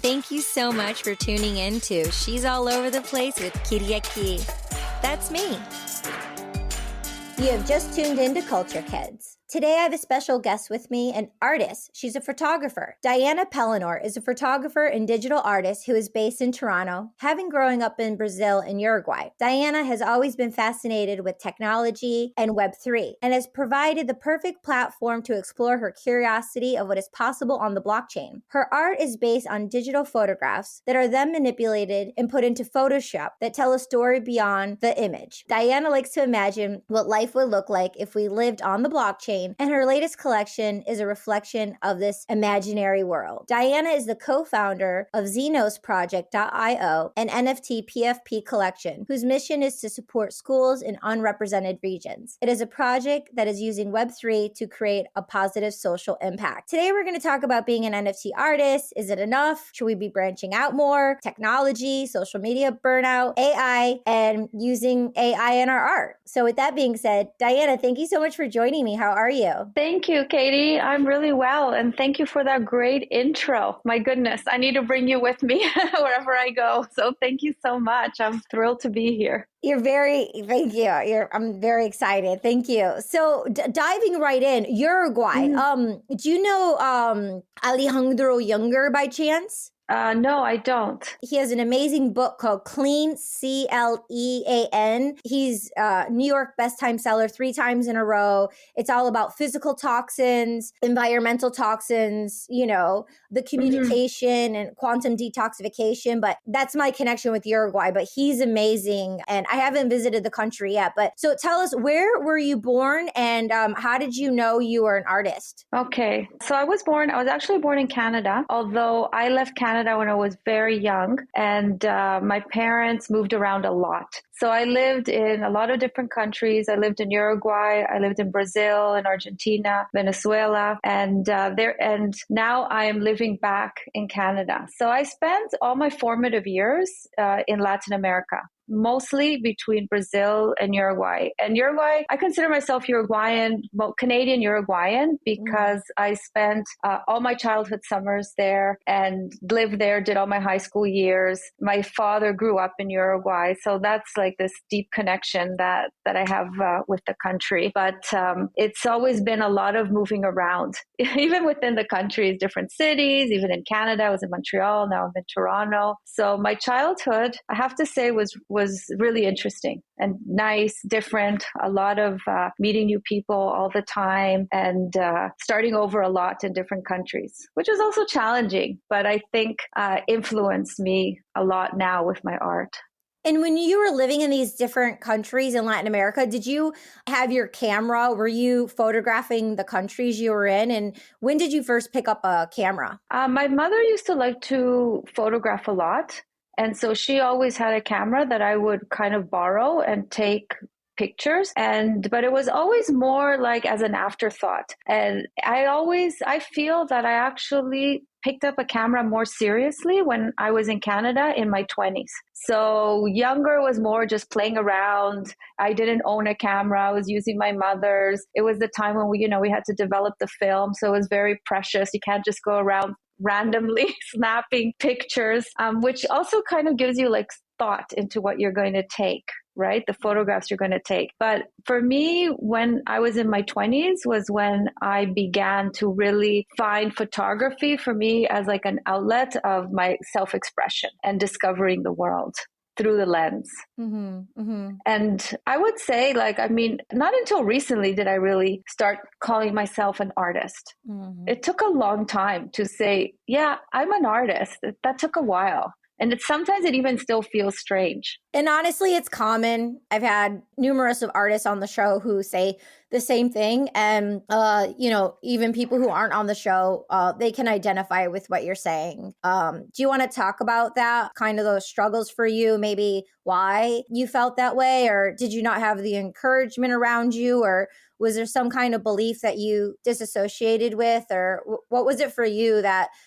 Thank you so much for tuning in to She's All Over the Place with Kiriaki. That's me. You have just tuned in to Culture Kids. Today I have a special guest with me, an artist. She's a photographer. Diana Pelenur is a photographer and digital artist who is based in Toronto, having grown up in Brazil and Uruguay. Diana has always been fascinated with technology and Web3 and has provided the perfect platform to explore her curiosity of what is possible on the blockchain. Her art is based on digital photographs that are then manipulated and put into Photoshop that tell a story beyond the image. Diana likes to imagine what life would look like if we lived on the blockchain, and her latest collection is a reflection of this imaginary world. Diana is the co-founder of XenosProject.io, an NFT PFP collection, whose mission is to support schools in unrepresented regions. It is a project that is using Web3 to create a positive social impact. Today, we're going to talk about being an NFT artist. Is it enough? Should we be branching out more? Technology, social media burnout, AI, and using AI in our art. So with that being said, Diana, thank you so much for joining me. How are you? Thank you, Katie. I'm really well. And thank you for that great intro. My goodness, I need to bring you with me wherever I go. So thank you so much. I'm thrilled to be here. Thank you. I'm very excited. Thank you. So diving right in, Uruguay. Do you know Alejandro Younger by chance? No, I don't. He has an amazing book called Clean, CLEAN. He's New York best time seller 3 times in a row. It's all about physical toxins, environmental toxins, the communication and quantum detoxification. But that's my connection with Uruguay. But he's amazing. And I haven't visited the country yet. But so tell us, where were you born and how did you know you were an artist? Okay. So I was actually born in Canada, although I left Canada when I was very young, and my parents moved around a lot. So I lived in a lot of different countries. I lived in Uruguay, I lived in Brazil, in Argentina, Venezuela, and now I am living back in Canada. So I spent all my formative years in Latin America, mostly between Brazil and Uruguay. And Uruguay, I consider myself Uruguayan, well, Canadian Uruguayan, because I spent all my childhood summers there and lived there, did all my high school years. My father grew up in Uruguay. So that's like this deep connection that I have with the country. But it's always been a lot of moving around, even within the countries, different cities, even in Canada. I was in Montreal, now I'm in Toronto. So my childhood, I have to say, was really interesting and nice, different, a lot of meeting new people all the time and starting over a lot in different countries, which is also challenging, but I think influenced me a lot now with my art. And when you were living in these different countries in Latin America, did you have your camera? Were you photographing the countries you were in? And when did you first pick up a camera? My mother used to like to photograph a lot. And so she always had a camera that I would kind of borrow and take pictures. But it was always more like as an afterthought. And I feel that I actually picked up a camera more seriously when I was in Canada in my 20s. So younger was more just playing around. I didn't own a camera. I was using my mother's. It was the time when we had to develop the film. So it was very precious. You can't just go around randomly snapping pictures, which also kind of gives you like thought into what you're going to take, right? The photographs you're going to take. But for me, when I was in my 20s was when I began to really find photography for me as like an outlet of my self-expression and discovering the world through the lens. And I would say not until recently did I really start calling myself an artist. It took a long time to say, yeah, I'm an artist. That took a while. And sometimes it even still feels strange. And honestly, it's common. I've had numerous of artists on the show who say the same thing. And, even people who aren't on the show, they can identify with what you're saying. Do you want to talk about that, kind of those struggles for you, maybe why you felt that way? Or did you not have the encouragement around you? Or was there some kind of belief that you disassociated with? Or what was it for you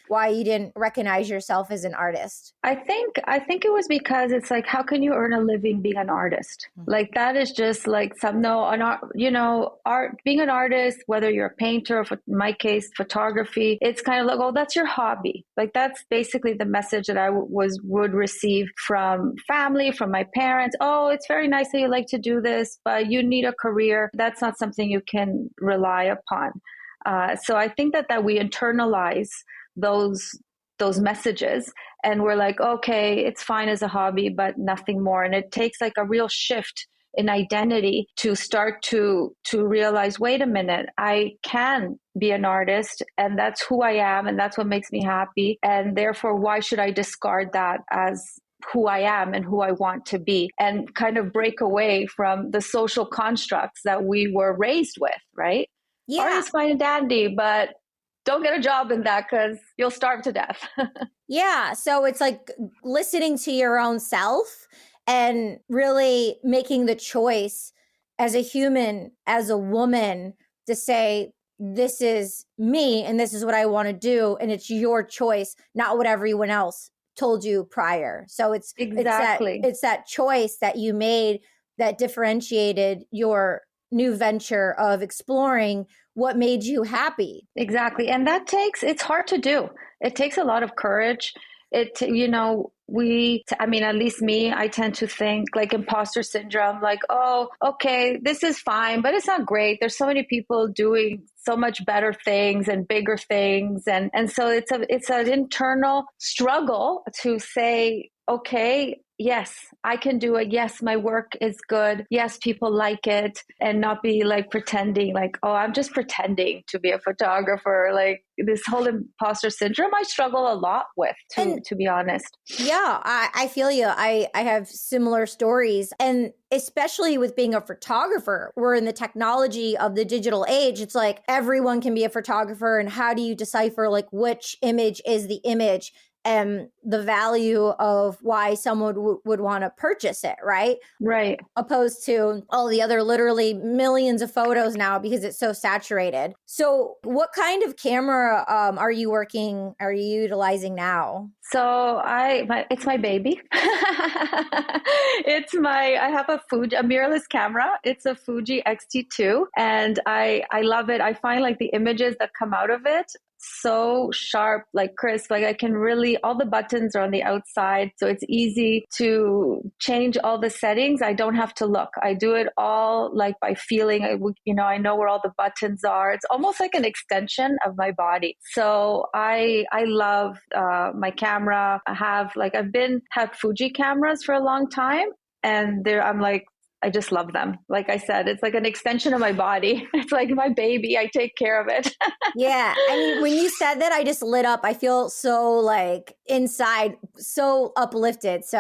why you didn't recognize yourself as an artist? I think it was because it's like, how can you earn a living being an artist. Like that is just like art, being an artist, whether you're a painter or in my case, photography, it's kind of like, oh, that's your hobby. Like that's basically the message that I would receive from family, from my parents. Oh, it's very nice that you like to do this, but you need a career. That's not something you can rely upon. So I think that we internalize those messages, and we're like, okay, it's fine as a hobby, but nothing more. And it takes like a real shift in identity to start to realize, wait a minute, I can be an artist, and that's who I am, and that's what makes me happy. And therefore, why should I discard that as who I am and who I want to be, and kind of break away from the social constructs that we were raised with, right? Yeah. Art is fine and dandy, but don't get a job in that because you'll starve to death. Yeah. So it's like listening to your own self and really making the choice as a human, as a woman, to say, this is me and this is what I want to do. And it's your choice, not what everyone else told you prior. So it's that choice that you made that differentiated your new venture of exploring what made you happy. Exactly. And it's hard to do. It takes a lot of courage. At least me, I tend to think like imposter syndrome, like, oh, okay, this is fine, but it's not great. There's so many people doing so much better things and bigger things. And so it's an internal struggle to say, okay, yes, I can do it. Yes, my work is good. Yes, people like it, and not be like pretending like, oh, I'm just pretending to be a photographer. Like this whole imposter syndrome, I struggle a lot with, to be honest. Yeah, I feel you. I have similar stories. And especially with being a photographer, we're in the technology of the digital age. It's like everyone can be a photographer. And how do you decipher like which image is the image and the value of why someone would want to purchase it, right? Right. Opposed to all the other literally millions of photos now because it's so saturated. So what kind of camera are you utilizing now? So it's my baby. I have a mirrorless camera. It's a Fuji X-T2, and I love it. I find like the images that come out of it so sharp, like crisp, like I can really, all the buttons are on the outside. So it's easy to change all the settings. I don't have to look. I do it all like by feeling, I know where all the buttons are. It's almost like an extension of my body. So I love my camera. I've had Fuji cameras for a long time, and I just love them. Like I said, it's like an extension of my body. It's like my baby. I take care of it. Yeah. I mean, when you said that, I just lit up. I feel so like inside, so uplifted. So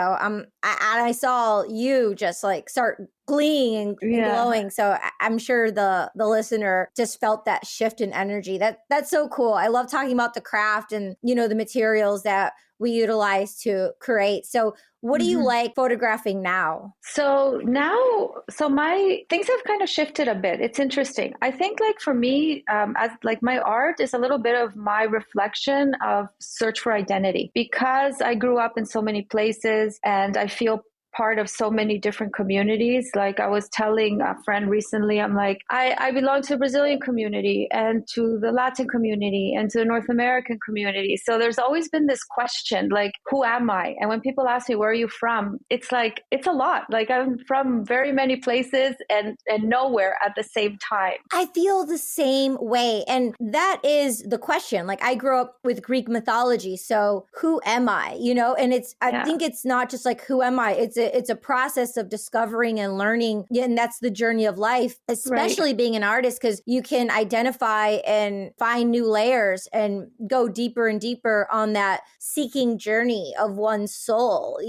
I saw you just like start gleaming and glowing. So I'm sure the listener just felt that shift in energy. That's so cool. I love talking about the craft and, the materials that we utilize to create. So what do you like photographing now? So my things have kind of shifted a bit. It's interesting. I think like for me, as like my art is a little bit of my reflection of search for identity, because I grew up in so many places and I feel part of so many different communities. Like I was telling a friend recently, I'm like, I belong to the Brazilian community and to the Latin community and to the North American community. So there's always been this question, like, who am I? And when people ask me, where are you from? It's like, it's a lot. Like I'm from very many places and nowhere at the same time. I feel the same way. And that is the question. Like I grew up with Greek mythology. So who am I? And I think it's not just like, who am I? It's a process of discovering and learning. And that's the journey of life, especially being an artist, because you can identify and find new layers and go deeper and deeper on that seeking journey of one's soul.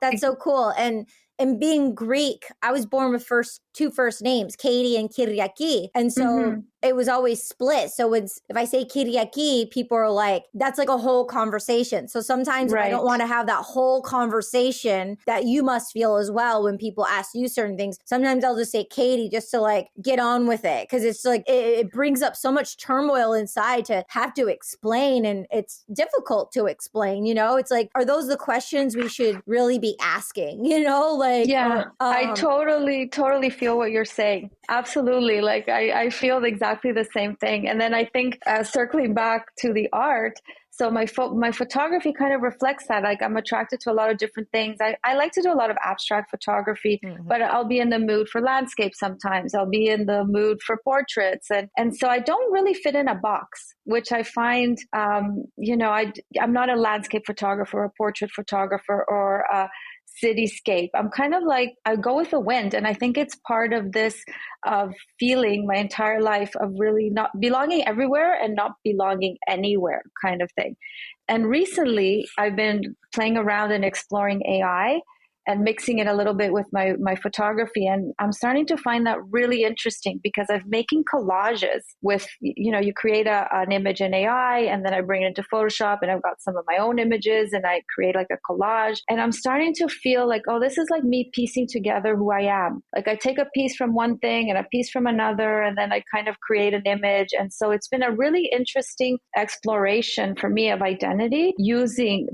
That's so cool. And being Greek, I was born with two first names, Katie and Kyriaki. And so it was always split. So if I say Kyriaki, people are like, that's like a whole conversation. So sometimes I don't want to have that whole conversation that you must feel as well when people ask you certain things. Sometimes I'll just say Katie just to like get on with it. Cause it's like, it brings up so much turmoil inside to have to explain. And it's difficult to explain, It's like, are those the questions we should really be asking? Like, Yeah, I totally feel what you're saying. Absolutely. Like I feel exactly the same thing. And then I think circling back to the art, so my photography kind of reflects that. Like I'm attracted to a lot of different things. I like to do a lot of abstract photography, but I'll be in the mood for landscape sometimes. I'll be in the mood for portraits. And so I don't really fit in a box, which I find, I'm not a landscape photographer, a portrait photographer, or a cityscape. I'm kind of like, I go with the wind. And I think it's part of this of feeling my entire life of really not belonging everywhere and not belonging anywhere kind of thing. And recently I've been playing around and exploring AI and mixing it a little bit with my photography. And I'm starting to find that really interesting because I'm making collages with, you create an image in AI and then I bring it into Photoshop and I've got some of my own images and I create like a collage. And I'm starting to feel like, oh, this is like me piecing together who I am. Like I take a piece from one thing and a piece from another, and then I kind of create an image. And so it's been a really interesting exploration for me of identity using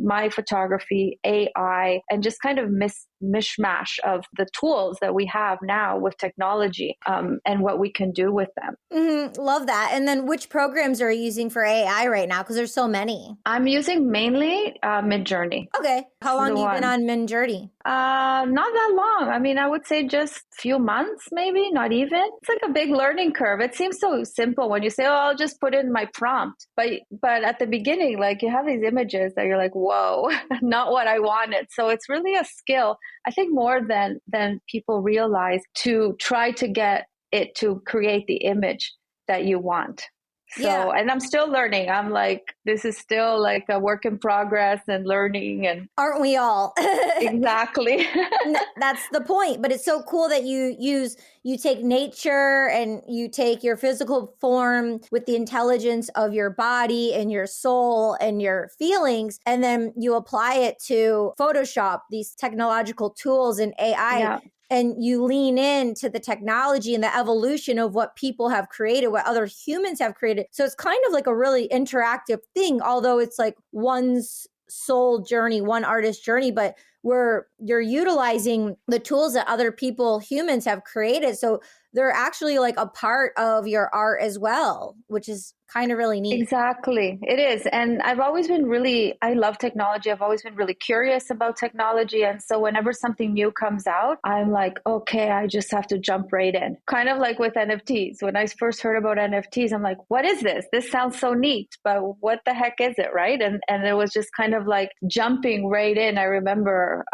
my photography, AI, and just kind of mishmash of the tools that we have now with technology, and what we can do with them. Love that. And then which programs are you using for AI right now? Because there's so many. I'm using mainly Midjourney. Okay. How long have you been on Midjourney? Not that long. I mean, I would say just a few months, maybe, not even. It's like a big learning curve. It seems so simple when you say, oh, I'll just put in my prompt. But at the beginning, like you have these images that you're like, whoa, not what I wanted. So it's really a skill, I think, more than people realize, to try to get it to create the image that you want. So, yeah. And I'm still learning. I'm like, this is still like a work in progress and learning. And aren't we all? Exactly. That's the point. But it's so cool that you take nature and you take your physical form with the intelligence of your body and your soul and your feelings, and then you apply it to Photoshop, these technological tools and AI. Yeah. And you lean into the technology and the evolution of what people have created, what other humans have created. So it's kind of like a really interactive thing, although it's like one's soul journey, one artist journey, but where you're utilizing the tools that other people, humans, have created. So they're actually like a part of your art as well, which is kind of really neat. Exactly. It is. And I love technology. I've always been really curious about technology. And so whenever something new comes out, I'm like, okay, I just have to jump right in. Kind of like with NFTs. When I first heard about NFTs, I'm like, what is this? This sounds so neat, but what the heck is it, right? And it was just kind of like jumping right in. I remember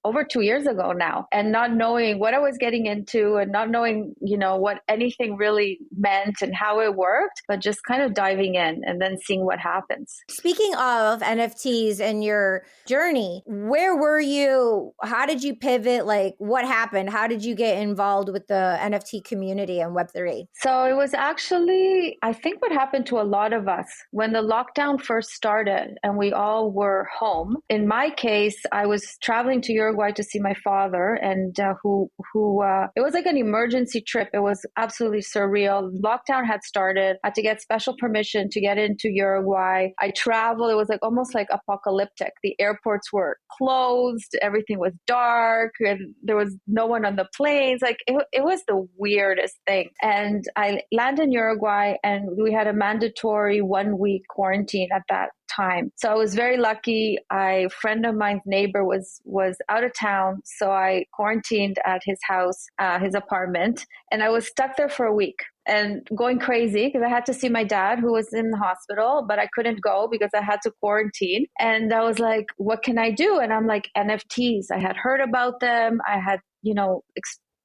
over 2 years ago now, and not knowing what I was getting into and not knowing, what anything really meant and how it worked, but just kind of diving in and then seeing what happens. Speaking of NFTs and your journey, where were you? How did you pivot? Like, what happened? How did you get involved with the NFT community and Web3? So it was actually, I think what happened to a lot of us when the lockdown first started and we all were home. In my case, I was traveling to Uruguay to see my father, and it was like an emergency trip. It was absolutely surreal. Lockdown had started. I had to get special permission to get into Uruguay. I traveled. It was like almost like apocalyptic. The airports were closed. Everything was dark, and there was no one on the planes. Like it was the weirdest thing. And I landed in Uruguay, and we had a mandatory 1 week quarantine at that time. So I was very lucky. A friend of mine's neighbor was out of town. So I quarantined at his house, his apartment, and I was stuck there for a week and going crazy because I had to see my dad, who was in the hospital, but I couldn't go because I had to quarantine. And I was like, what can I do? And I'm like, NFTs. I had heard about them. I had,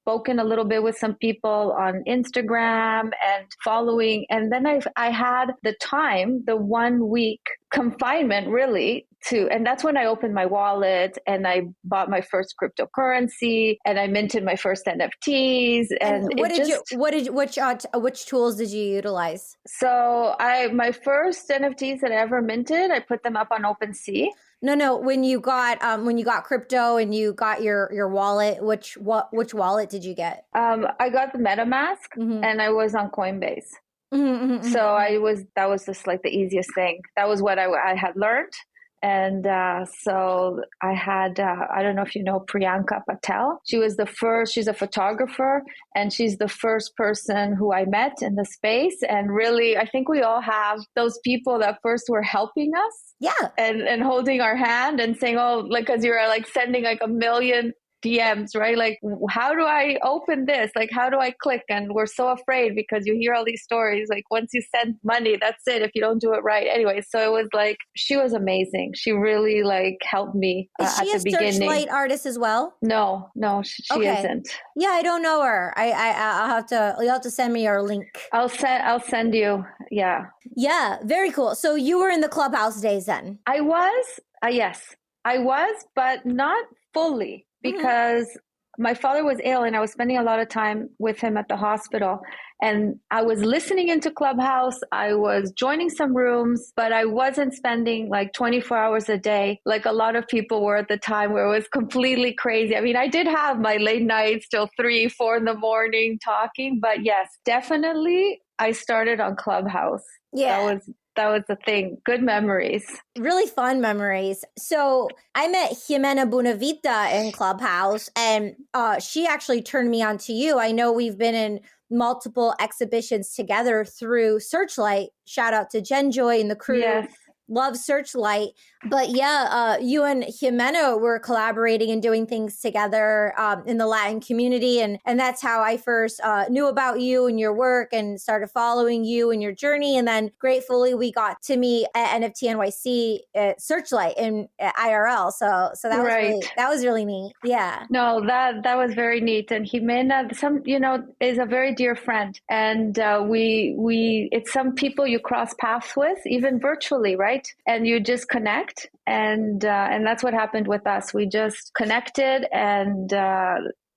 spoken a little bit with some people on Instagram and following. And then I had the time, the 1 week confinement really and that's when I opened my wallet and I bought my first cryptocurrency and I minted my first NFTs. And which tools did you utilize? So my first NFTs that I ever minted, I put them up on OpenSea. No. When you got crypto and you got your wallet, which wallet did you get? I got the MetaMask, and I was on Coinbase. So that was just like the easiest thing. That was what I had learned. And so I had, I don't know if you know Priyanka Patel. She was the first, she's a photographer, and she's the first person who I met in the space. And really, I think we all have those people that first were helping us. Yeah. And holding our hand and saying, oh, like, cause you're like sending like a million DMs, right? Like, how do I open this? Like, how do I click? And we're so afraid because you hear all these stories. Like, once you send money, that's it. If you don't do it right. Anyway, so it was like, she was amazing. She really like helped me Is she at the a beginning. Searchlight artist as well? No, she Okay. isn't. Yeah, I don't know her. You'll have to send me her link. I'll send you. Yeah. Yeah, very cool. So you were in the Clubhouse days then? I was, yes, I was, but not fully. Because my father was ill and I was spending a lot of time with him at the hospital. And I was listening into Clubhouse. I was joining some rooms, but I wasn't spending like 24 hours a day like a lot of people were at the time, where it was completely crazy. I mean, I did have my late nights till 3, 4 in the morning talking, but yes, definitely I started on Clubhouse. Yeah. That was the thing. Good memories. Really fun memories. So I met Jimena Bonavita in Clubhouse, and she actually turned me on to you. I know we've been in multiple exhibitions together through Searchlight. Shout out to Jen Joy and the crew. Yes. Love Searchlight. But yeah, you and Jimena were collaborating and doing things together in the Latin community. And that's how I first knew about you and your work and started following you and your journey. And then gratefully we got to meet at NFT NYC at Searchlight in IRL. So that was that was really neat. Yeah. No, that was very neat. And Jimena, is a very dear friend. And it's some people you cross paths with, even virtually, right? And you just connect. And that's what happened with us. We just connected, and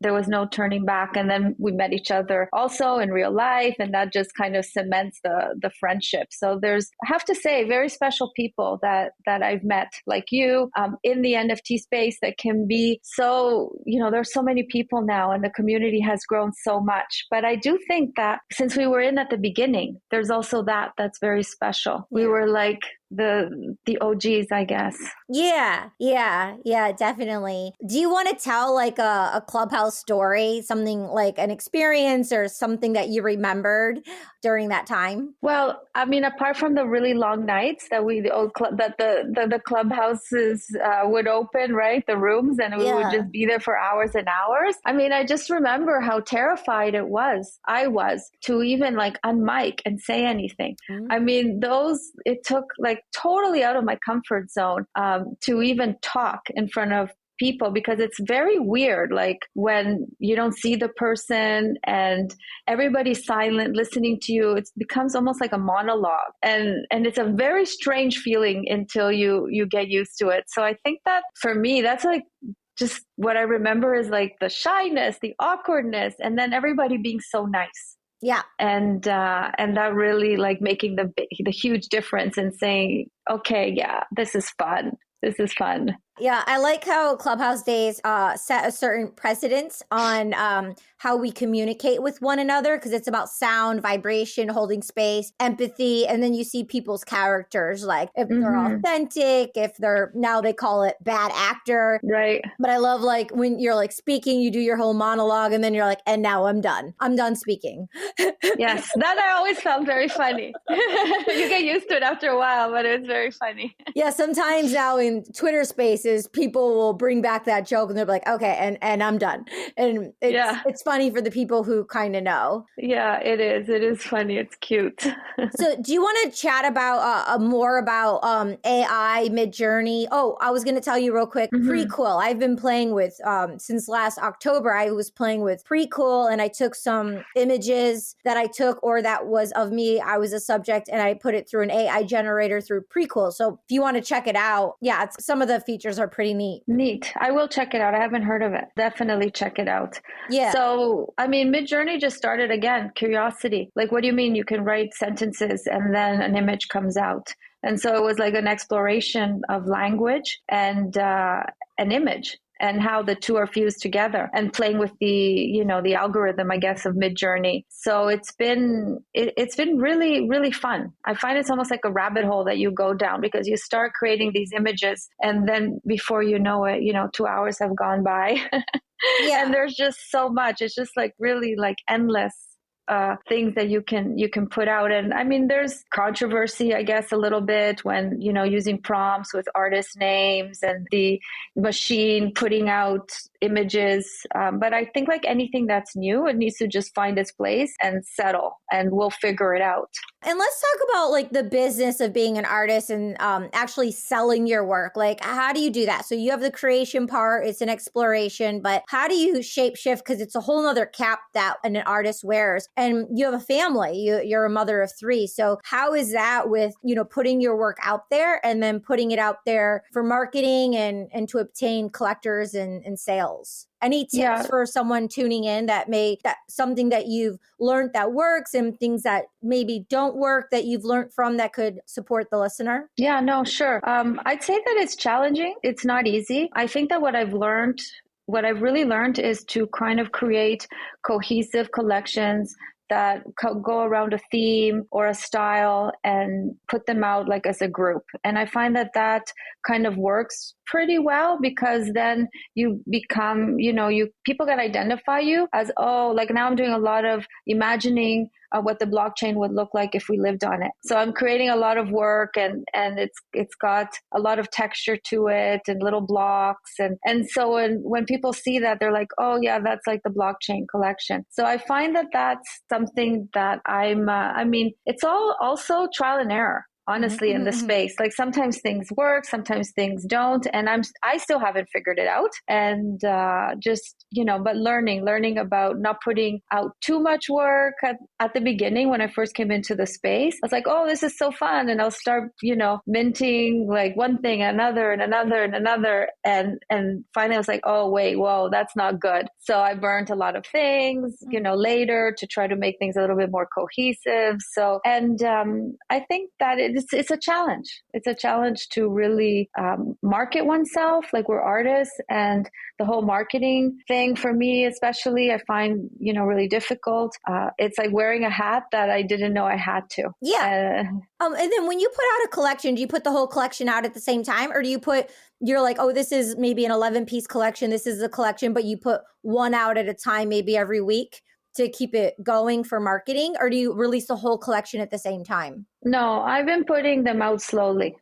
there was no turning back. And then we met each other also in real life, and that just kind of cements the friendship. So there's, I have to say, very special people that I've met, like you, in the NFT space, that can be so, there's so many people now, and the community has grown so much. But I do think that since we were in at the beginning, there's also that's very special. We were like the OGs, I guess. Yeah, definitely. Do you want to tell like a Clubhouse story, something like an experience or something that you remembered during that time? Well, I mean, apart from the really long nights that the clubhouses would open, right? The rooms, and we would just be there for hours and hours. I mean, I just remember how terrified I was to even like unmic and say anything. I mean, it took like totally out of my comfort zone to even talk in front of people, because it's very weird, like when you don't see the person and everybody's silent listening to you. It becomes almost like a monologue, and it's a very strange feeling until you get used to it. So I think that for me, that's like just what I remember is like the shyness, the awkwardness, and then everybody being so nice. Yeah. And that really like making the huge difference in saying, okay, yeah, this is fun. This is fun. Yeah, I like how Clubhouse Days set a certain precedence on how we communicate with one another, because it's about sound, vibration, holding space, empathy, and then you see people's characters, like if they're authentic, if they're, now they call it bad actor. Right. But I love like when you're like speaking, you do your whole monologue, and then you're like, and now I'm done. I'm done speaking. Yes, that I always found very funny. You get used to it after a while, but it's very funny. Yeah, sometimes now in Twitter Spaces, people will bring back that joke and they're like, okay, and I'm done. And it's funny for the people who kind of know. Yeah, it is. It is funny. It's cute. So do you want to chat about more about AI Midjourney? Oh, I was going to tell you real quick, Prequel. I've been playing with, since last October, I was playing with Prequel, and I took some images that I took or that was of me. I was a subject, and I put it through an AI generator through Prequel. So if you want to check it out, some of the features are pretty neat. Neat. I will check it out. I haven't heard of it. Definitely check it out. Yeah. So, I mean, Midjourney just started again. Curiosity. Like, what do you mean you can write sentences and then an image comes out? And so it was like an exploration of language and an image. and how the two are fused together, and playing with the algorithm, I guess, of Midjourney. So it's been really, really fun. I find it's almost like a rabbit hole that you go down, because you start creating these images, and then before you know it, 2 hours have gone by. Yeah. And there's just so much. It's just like really like endless things that you can put out. And I mean, there's controversy, I guess, a little bit when, using prompts with artist names and the machine putting out images. But I think like anything that's new, it needs to just find its place and settle, and we'll figure it out. And let's talk about like the business of being an artist and actually selling your work. Like, how do you do that? So you have the creation part, it's an exploration, but how do you shape shift? Because it's a whole nother cap that an artist wears. And you have a family, you're a mother of 3. So how is that with, putting your work out there and then putting it out there for marketing and to obtain collectors and sales? Any tips for someone tuning in that something that you've learned that works and things that maybe don't work that you've learned from that could support the listener? Yeah, no, sure. I'd say that it's challenging. It's not easy. I think that what I've really learned is to kind of create cohesive collections that go around a theme or a style and put them out like as a group. And I find that kind of works pretty well, because then you become, people can identify you as, like now I'm doing a lot of imagining what the blockchain would look like if we lived on it. So I'm creating a lot of work, and it's got a lot of texture to it and little blocks. And so when people see that, they're like, oh yeah, that's like the blockchain collection. So I find that that's something that it's all also trial and error, honestly, in the space. Like sometimes things work, sometimes things don't. And I still haven't figured it out. And but learning about not putting out too much work at the beginning. When I first came into the space, I was like, oh, this is so fun. And I'll start, minting like one thing, another and another and another. And finally I was like, oh, wait, whoa, that's not good. So I burnt a lot of things, later to try to make things a little bit more cohesive. So, and I think that it's a challenge. It's a challenge to really market oneself. Like, we're artists, and the whole marketing thing for me, especially, I find, really difficult. It's like wearing a hat that I didn't know I had to. Yeah. And then when you put out a collection, do you put the whole collection out at the same time? Or do you're like, oh, this is maybe an 11-piece collection. This is a collection, but you put one out at a time, maybe every week to keep it going for marketing? Or do you release the whole collection at the same time? No, I've been putting them out slowly.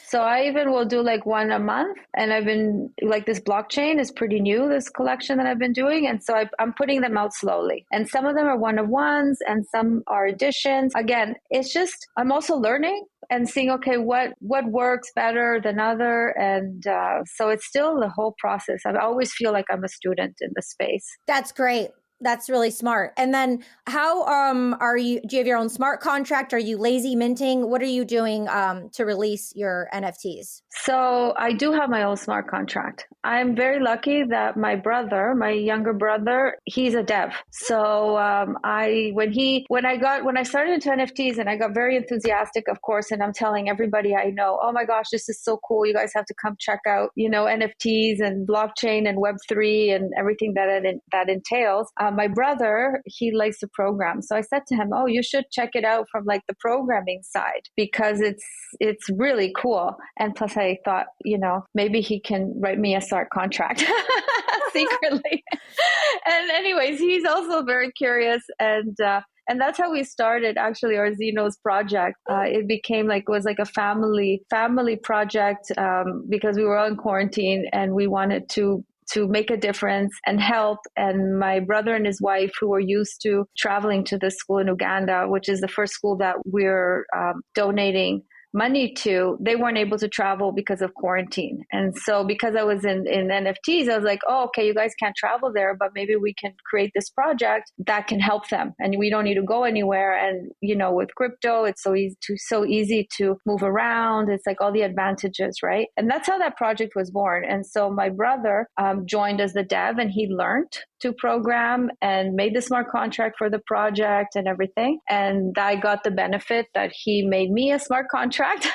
So I even will do like one a month. And I've been like, this blockchain is pretty new, this collection that I've been doing. And so I'm putting them out slowly. And some of them are one-of-ones and some are editions. Again, it's just, I'm also learning and seeing, okay, what works better than other. And so it's still the whole process. I always feel like I'm a student in the space. That's great. That's really smart. And then how do you have your own smart contract? Are you lazy minting? What are you doing to release your NFTs? So I do have my own smart contract. I'm very lucky that my younger brother, he's a dev. So when I started into NFTs, and I got very enthusiastic, of course, and I'm telling everybody I know, oh my gosh, this is so cool. You guys have to come check out, NFTs and blockchain and Web3 and everything that entails. My brother, he likes to program. So I said to him, oh, you should check it out from like the programming side, because it's really cool. And plus I thought, maybe he can write me a smart contract secretly. And anyways, he's also very curious. And that's how we started actually our Xenos project. It became was like a family project because we were all in quarantine and we wanted to make a difference and help. And my brother and his wife, who were used to traveling to this school in Uganda, which is the first school that we're donating money to, they weren't able to travel because of quarantine. And so because I was in NFTs, I was like, oh, okay, you guys can't travel there, but maybe we can create this project that can help them. And we don't need to go anywhere. And, with crypto, it's so easy to move around. It's like all the advantages, right? And that's how that project was born. And so my brother joined as the dev, and he learned. to program and made the smart contract for the project and everything. And I got the benefit that he made me a smart contract.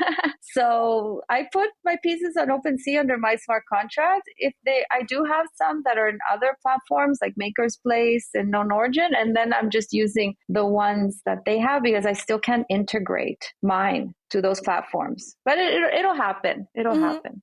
So I put my pieces on OpenSea under my smart contract. I do have some that are in other platforms like Maker's Place and Known Origin. And then I'm just using the ones that they have because I still can't integrate mine to those platforms. But it'll happen. It'll happen.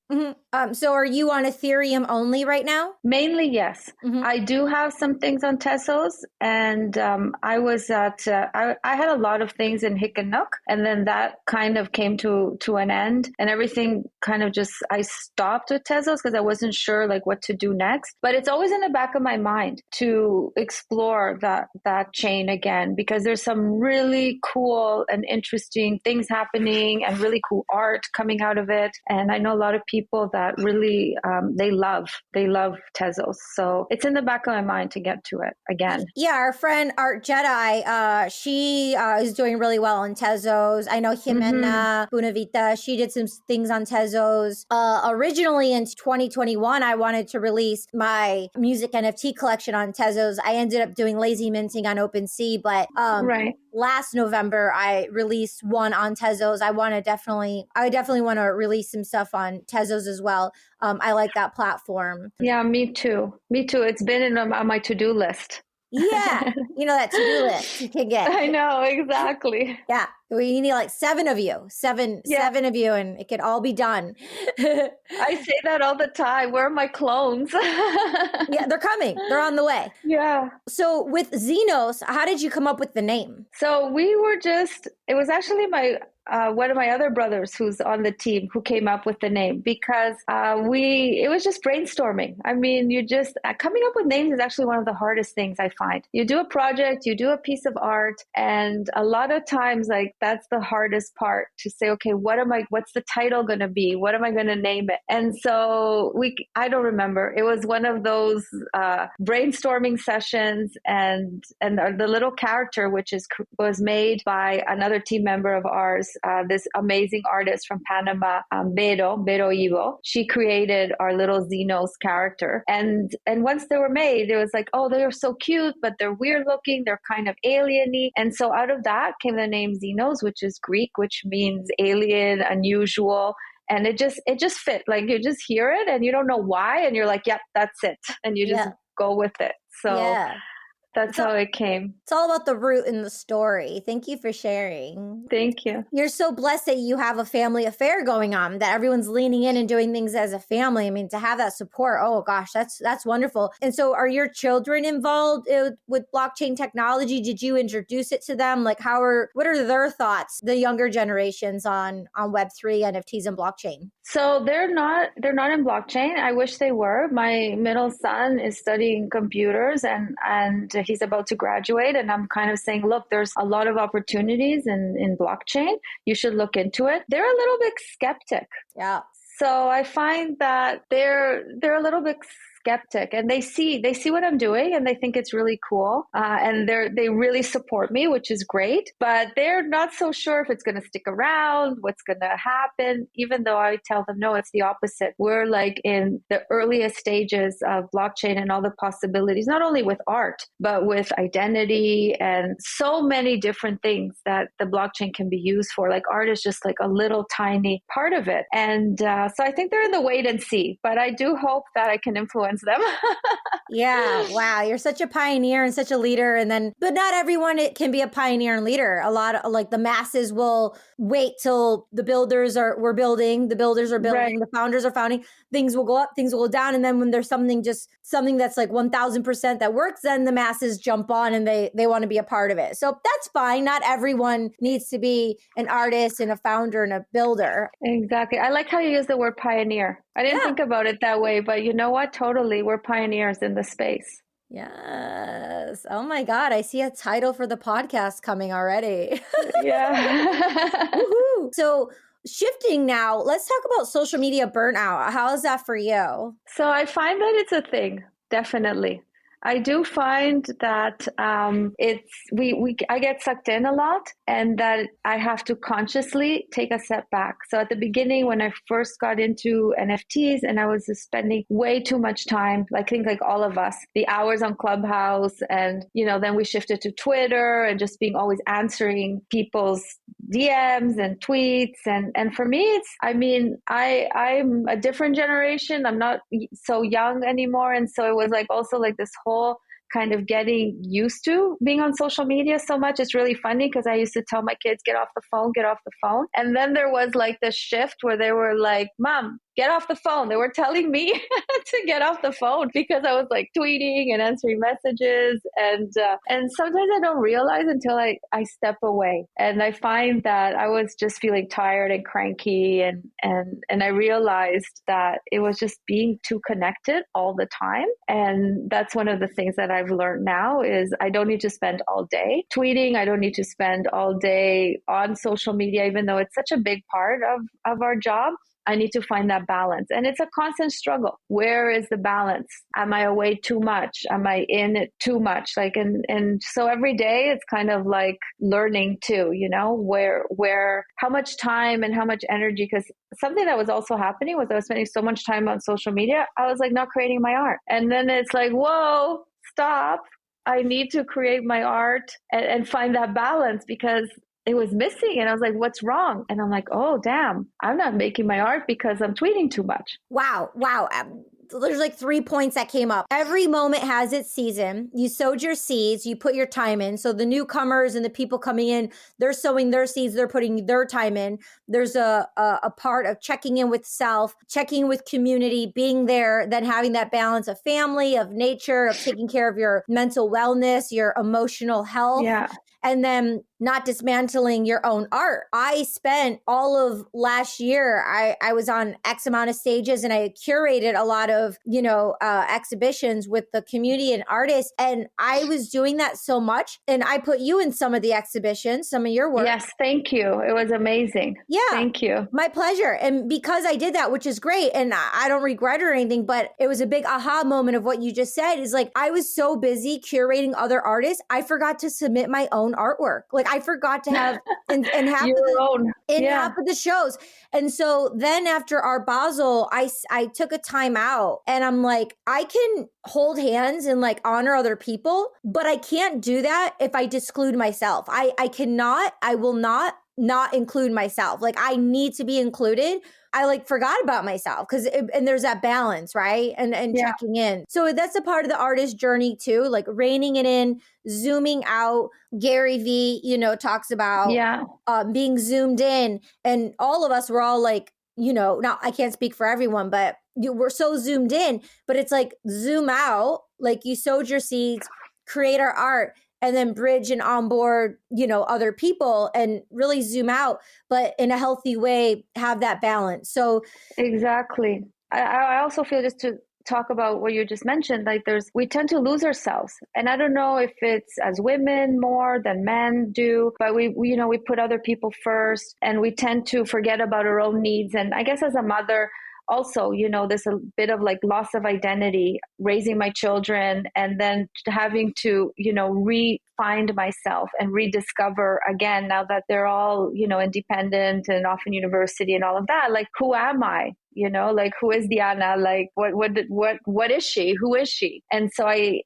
So are you on Ethereum only right now? Mainly, yes. I do have some things on Tezos, and I was at, I had a lot of things in Hick and Nook, and then that kind of came to an end, and everything kind of just, I stopped with Tezos because I wasn't sure like what to do next. But it's always in the back of my mind to explore that chain again, because there's some really cool and interesting things happening and really cool art coming out of it. And I know a lot of people that really, they love Tezos. So it's in the back of my mind to get to it again. Yeah, our friend Art Jedi, she is doing really well on Tezos. I know Jimena Bunavita, she did some things on Tezos. Originally in 2021, I wanted to release my music NFT collection on Tezos. I ended up doing lazy minting on OpenSea, but last November, I released one on Tezos. I definitely want to release some stuff on Tezos as well. I like that platform. Yeah, me too. It's been on my to-do list. Yeah. You know, that to-do list you can get. I know, exactly. Yeah. We need like seven of you, and it could all be done. I say that all the time. Where are my clones? Yeah, they're coming. They're on the way. Yeah. So with Xenos, how did you come up with the name? So it was actually one of my other brothers who's on the team who came up with the name, because it was just brainstorming. I mean, coming up with names is actually one of the hardest things I find. You do a project, you do a piece of art, and a lot of times, like, that's the hardest part, to say, okay, what's the title going to be? What am I going to name it? And so I don't remember. It was one of those brainstorming sessions, and the little character, which was made by another team member of ours, this amazing artist from Panama, Vero Ivo. She created our little Xenos character. And once they were made, it was like, oh, they are so cute, but they're weird looking. They're kind of alien-y. And so out of that came the name Xenos, which is Greek, which means alien, unusual. And it just fit. Like, you just hear it and you don't know why. And you're like, yep, that's it. And you just go with it. So that's how it came. It's all about the root and the story. Thank you for sharing. Thank you. You're so blessed that you have a family affair going on, that everyone's leaning in and doing things as a family. I mean, to have that support, oh gosh, that's wonderful. And so are your children involved with blockchain technology? Did you introduce it to them? Like, what are their thoughts, the younger generations on Web3, NFTs, and blockchain? So they're not in blockchain. I wish they were. My middle son is studying computers and he's about to graduate. And I'm kind of saying, look, there's a lot of opportunities in blockchain. You should look into it. They're a little bit skeptic. Yeah. So I find that they're a little bit skeptic, and they see what I'm doing and they think it's really cool. And they really support me, which is great, but they're not so sure if it's going to stick around, what's going to happen, even though I tell them, no, it's the opposite. We're like in the earliest stages of blockchain and all the possibilities, not only with art, but with identity and so many different things that the blockchain can be used for. Like, art is just like a little tiny part of it. And so I think they're in the wait and see, but I do hope that I can influence them. Yeah. Wow. You're such a pioneer and such a leader. But not everyone can be a pioneer and leader. A lot of, like, the masses will wait till the builders are building, right. The founders are founding, things will go up, things will go down. And then when there's something that's like 1000% that works, then the masses jump on and they want to be a part of it. So that's fine. Not everyone needs to be an artist and a founder and a builder. Exactly. I like how you use the word pioneer. I didn't think about it that way, but you know what? Totally. We're pioneers in the space. Yes. Oh my God. I see a title for the podcast coming already. Yeah. Woohoo. So shifting now, let's talk about social media burnout. How is that for you? So I find that it's a thing, definitely. I do find that I get sucked in a lot, and that I have to consciously take a step back. So at the beginning, when I first got into NFTs, and I was just spending way too much time, I think like all of us, the hours on Clubhouse, and then we shifted to Twitter and just being always answering people's DMs and tweets, and for me, I'm a different generation. I'm not so young anymore, and so it was like also like this whole kind of getting used to being on social media so much. It's really funny because I used to tell my kids, get off the phone, get off the phone. And then there was like this shift where they were like, Mom, get off the phone. They were telling me to get off the phone because I was like tweeting and answering messages. And sometimes I don't realize until I step away. And I find that I was just feeling tired and cranky. And I realized that it was just being too connected all the time. And that's one of the things that I've learned now is I don't need to spend all day tweeting. I don't need to spend all day on social media, even though it's such a big part of our job. I need to find that balance. And it's a constant struggle. Where is the balance? Am I away too much? Am I in it too much? And so every day it's kind of like learning too, where, how much time and how much energy, because something that was also happening was I was spending so much time on social media. I was like not creating my art. And then it's like, whoa, stop. I need to create my art and find that balance because it was missing. And I was like, what's wrong? And I'm like, oh, damn, I'm not making my art because I'm tweeting too much. Wow. There's like 3 points that came up. Every moment has its season. You sowed your seeds, you put your time in. So the newcomers and the people coming in, they're sowing their seeds, they're putting their time in. There's a part of checking in with self, checking with community, being there, then having that balance of family, of nature, of taking care of your mental wellness, your emotional health. Yeah. And then not dismantling your own art. I spent all of last year, I was on X amount of stages and I curated a lot of, exhibitions with the community and artists. And I was doing that so much. And I put you in some of the exhibitions, some of your work. Yes, thank you. It was amazing. Yeah. Thank you. My pleasure. And because I did that, which is great, and I don't regret it or anything, but it was a big aha moment of what you just said is like, I was so busy curating other artists, I forgot to submit my own artwork. Like I forgot to have in half half of the shows. And so then after Art Basel, I took a time out and I'm like, I can hold hands and like honor other people, but I can't do that if I disclude myself. I will not include myself. Like I need to be included. I like forgot about myself and there's that balance, right? And checking in. So that's a part of the artist journey too, like reining it in, zooming out. Gary V, talks about being zoomed in, and all of us were all like, now I can't speak for everyone, but we're so zoomed in, but it's like zoom out, like you sowed your seeds, create our art, and then bridge and onboard, other people and really zoom out, but in a healthy way, have that balance. So exactly. I also feel, just to talk about what you just mentioned, like we tend to lose ourselves. And I don't know if it's as women more than men do, but we put other people first and we tend to forget about our own needs. And I guess as a mother, also, there's a bit of like loss of identity, raising my children and then having to, re-find myself and rediscover again, now that they're all, independent and off in university and all of that, like, who am I? Like, who is Diana? Like, what is she? Who is she? And so I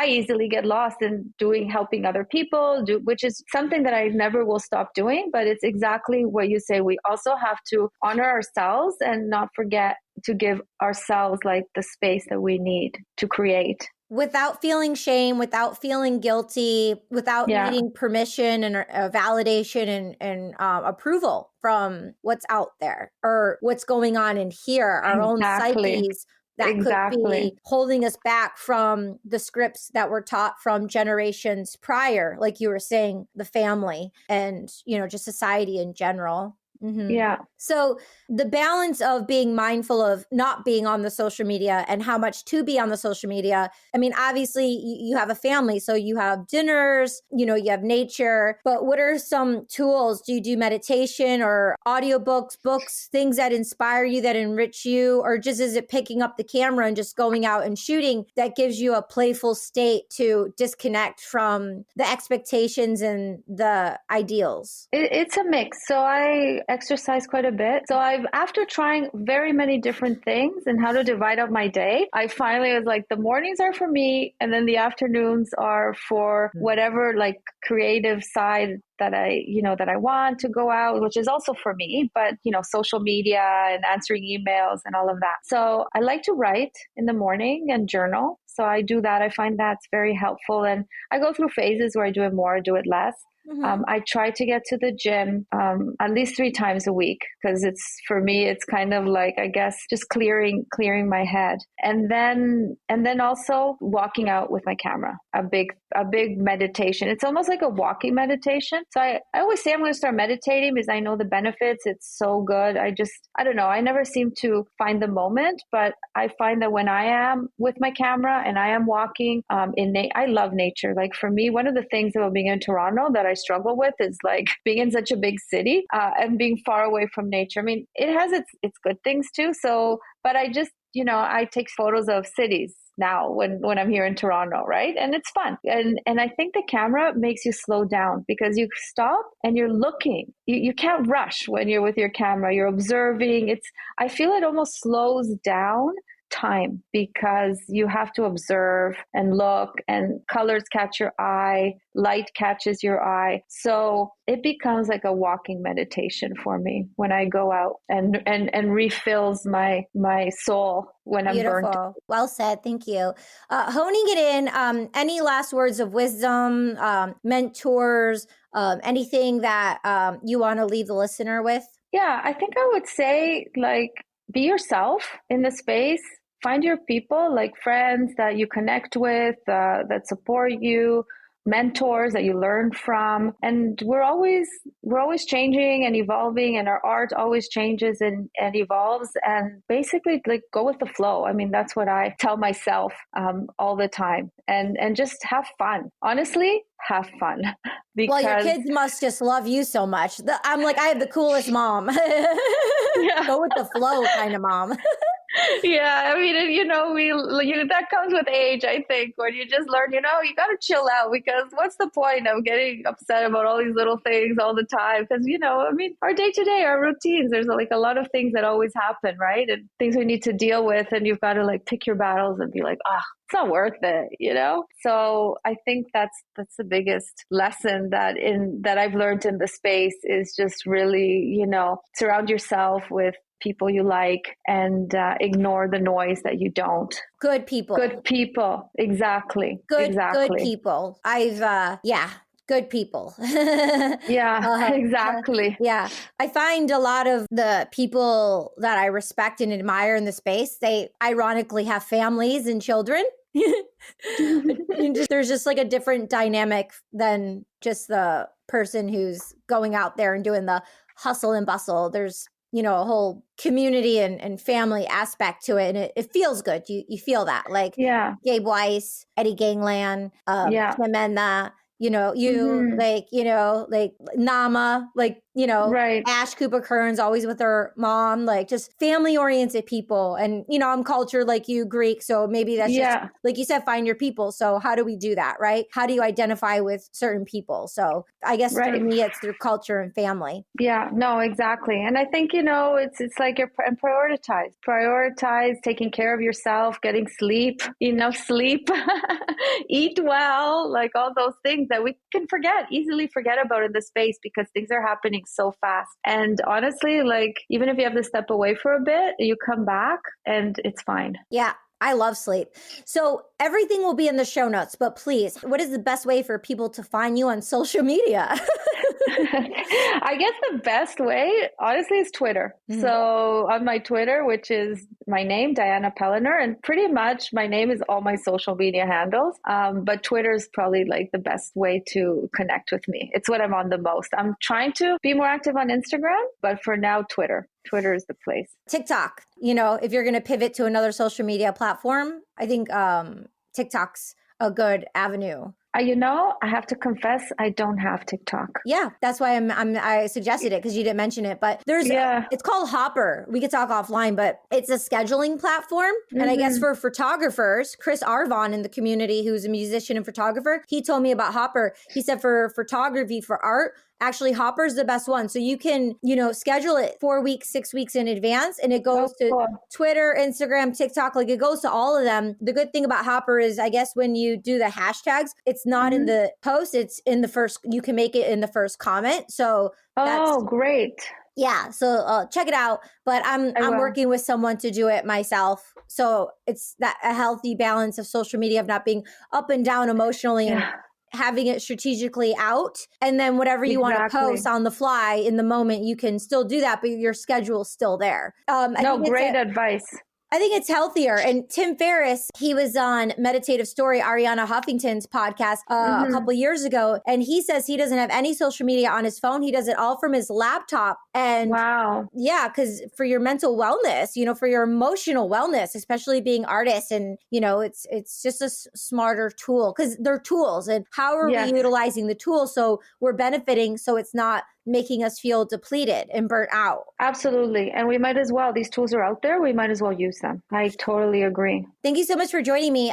easily get lost in helping other people, which is something that I never will stop doing. But it's exactly what you say. We also have to honor ourselves and not forget to give ourselves like the space that we need to create. Without feeling shame, without feeling guilty, without needing permission and validation and approval from what's out there or what's going on in here, our own psyches that could be holding us back from the scripts that were taught from generations prior, like you were saying, the family and, just society in general. Yeah. So the balance of being mindful of not being on the social media and how much to be on the social media. I mean, obviously you have a family, so you have dinners, you know, you have nature, but what are some tools? Do you do meditation or audiobooks, books, things that inspire you, that enrich you? Or just is it picking up the camera and just going out and shooting that gives you a playful state to disconnect from the expectations and the ideals? It's a mix. So I exercise quite a bit. So after trying very many different things and how to divide up my day, I finally was like, the mornings are for me, and then the afternoons are for whatever like creative side that I want to go out, which is also for me, but social media and answering emails and all of that. So I like to write in the morning and journal. So I do that. I find that's very helpful. And I go through phases where I do it more, do it less. I try to get to the gym at least 3 times a week, because for me, it's kind of like, I guess, just clearing my head. And then also walking out with my camera, a big meditation. It's almost like a walking meditation. So I always say I'm going to start meditating because I know the benefits. It's so good. I don't know. I never seem to find the moment, but I find that when I am with my camera and I am walking I love nature. Like for me, one of the things about being in Toronto that I struggle with is like being in such a big city and being far away from nature. I mean, it has its good things too. So, but I just, I take photos of cities now when I'm here in Toronto, right? And it's fun. And I think the camera makes you slow down because you stop and you're looking. You can't rush when you're with your camera. You're observing. I feel it almost slows down time because you have to observe and look, and colors catch your eye, light catches your eye. So it becomes like a walking meditation for me when I go out and refills my soul when I'm burnt. Beautiful. Well said. Thank you. Honing it in, any last words of wisdom, mentors, anything that you want to leave the listener with? Yeah, I think I would say, like, be yourself in the space. Find your people, like friends that you connect with, that support you, mentors that you learn from. And we're always changing and evolving, and our art always changes and evolves. And basically, like, go with the flow. I mean, that's what I tell myself all the time. And just have fun. Honestly, have fun. Well, your kids must just love you so much. I'm like, I have the coolest mom. Yeah. Go with the flow kind of mom. Yeah, I mean, that comes with age, I think, when you just learn, you got to chill out, because what's the point of getting upset about all these little things all the time? Because, I mean, our day to day, our routines, there's like a lot of things that always happen, right? And things we need to deal with, and you've got to like pick your battles and be like, it's not worth it, So I think that's the biggest lesson that I've learned in the space, is just really, surround yourself with people you like, and ignore the noise that you don't. Good people. Exactly. Good people. Good people. Yeah, exactly. Yeah. I find a lot of the people that I respect and admire in the space, they ironically have families and children. There's just like a different dynamic than just the person who's going out there and doing the hustle and bustle. There's a whole community and family aspect to it. And it feels good. You feel that, like, yeah. Gabe Weiss, Eddie Gangland, Clemena, like Nama, like, right. Ash Cooper Kearns, always with her mom, like just family oriented people. And, I'm cultured like you, Greek. So maybe that's just, like you said, find your people. So how do we do that? Right. How do you identify with certain people? So I guess for me, it's through culture and family. Yeah, no, exactly. And I think, it's like prioritize taking care of yourself, getting sleep, sleep, eat well, like all those things that we can easily forget about in the space, because things are happening so fast. And honestly, like, even if you have to step away for a bit, you come back and it's fine. Yeah. I love sleep. So everything will be in the show notes, but please, what is the best way for people to find you on social media? I guess the best way, honestly, is Twitter. So on my Twitter, which is my name, Diana Pelenur, and pretty much my name is all my social media handles. But Twitter is probably like the best way to connect with me. It's what I'm on the most. I'm trying to be more active on Instagram, but for now, Twitter. Twitter is the place. TikTok, if you're going to pivot to another social media platform, I think TikTok's a good avenue. I have to confess, I don't have TikTok. Yeah, that's why I suggested it because you didn't mention it. But it's called Hopper. We could talk offline, but it's a scheduling platform. And I guess for photographers, Chris Arvon in the community, who's a musician and photographer, he told me about Hopper. He said for photography, for art, actually Hopper's the best one. So you can, schedule it 4 weeks, 6 weeks in advance, and it goes to Twitter, Instagram, TikTok, like it goes to all of them. The good thing about Hopper is, I guess when you do the hashtags, it's not in the post, it's in the first, you can make it in the first comment. So that's great. Yeah. So check it out. But I'm working with someone to do it myself. So it's that a healthy balance of social media, of not being up and down emotionally and having it strategically out. And then whatever you want to post on the fly in the moment, you can still do that, but your schedule's still there. Great advice. I think it's healthier. And Tim Ferriss, he was on Meditative Story, Ariana Huffington's podcast a couple of years ago. And he says he doesn't have any social media on his phone. He does it all from his laptop. And yeah, because for your mental wellness, for your emotional wellness, especially being artists. And, it's just a smarter tool because they're tools. And how are we utilizing the tools so we're benefiting, so it's not making us feel depleted and burnt out? Absolutely. And we might as well. These tools are out there. We might as well use them. I totally agree. Thank you so much for joining me.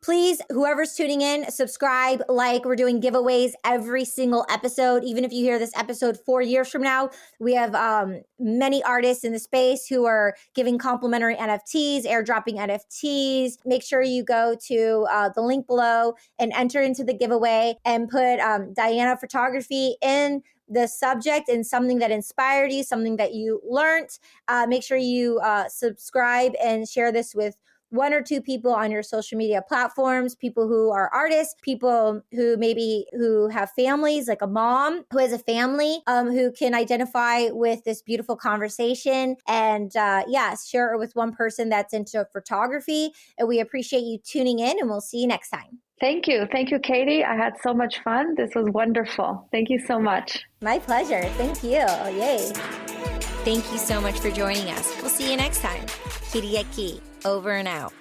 Please, whoever's tuning in, subscribe, like. We're doing giveaways every single episode. Even if you hear this episode 4 years from now, we have many artists in the space who are giving complimentary NFTs, airdropping NFTs. Make sure you go to the link below and enter into the giveaway and put Diana Photography in the subject and something that inspired you, something that you learned. Make sure you subscribe and share this with 1 or 2 people on your social media platforms, people who are artists, people who have families, like a mom who has a family, who can identify with this beautiful conversation. And share it with one person that's into photography. And we appreciate you tuning in, and we'll see you next time. Thank you. Thank you, Katie. I had so much fun. This was wonderful. Thank you so much. My pleasure. Thank you. Yay. Thank you so much for joining us. We'll see you next time. Kiriaki, over and out.